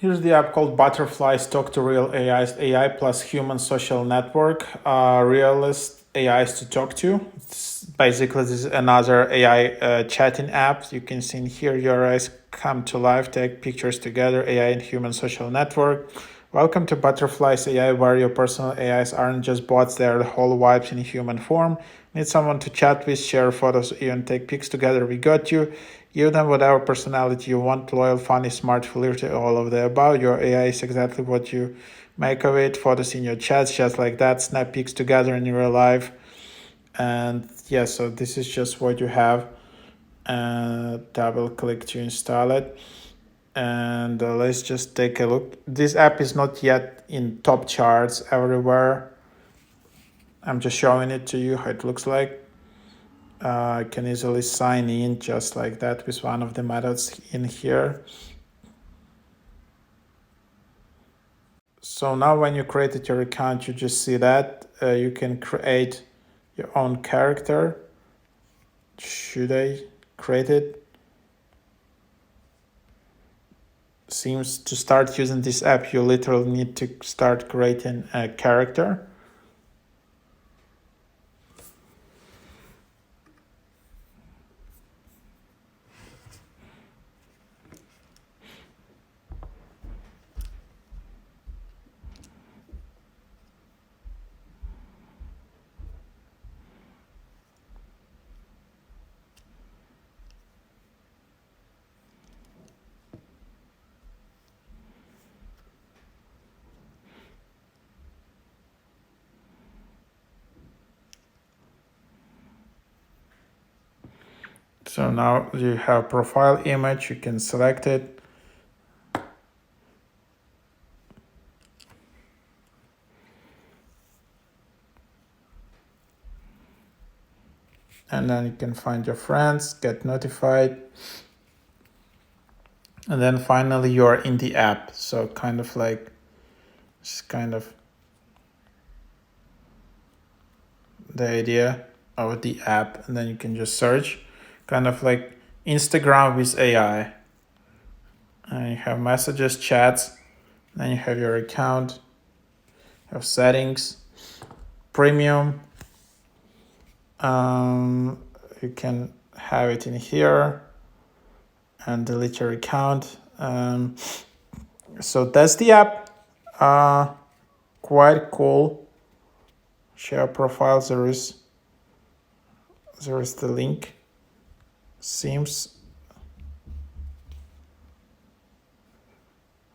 Here's the app called Butterflies Talk to Real AIs, AI plus human social network, realist AIs to talk to. Basically, this is another AI chatting app. You can see in here your eyes come to life, take pictures together, AI and human social network. Welcome to Butterflies AI, where your personal AIs aren't just bots, they're the whole vibes in human form. Need someone to chat with, share photos, even take pics together? We got you. Give them whatever personality you want, loyal, funny, smart, flirty, all of the above. Your AI is exactly what you make of it. Photos in your chats, just like that. Snap pics together in real life. And yeah, so this is just what you have. Double click to install it. And let's just take a look. This app is not yet in top charts everywhere. I'm just showing it to you how it looks like. I can easily sign in just like that with one of the methods in here. So now when you created your account, you just see that you can create your own character. Should I create it? Seems to start using this app, you literally need to start creating a character. So now you have profile image, you can select it. And then you can find your friends, get notified. And then finally you're in the app. So kind of like, just kind of the idea of the app. And then you can just search, kind of like Instagram with AI. And you have messages, chats, then you have your account, you have settings, premium. You can have it in here and delete your account. So that's the app. Quite cool. Share profiles. There is the link. Seems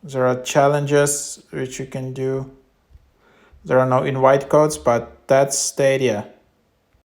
there are challenges which you can do. There are no invite codes, but that's Stadia.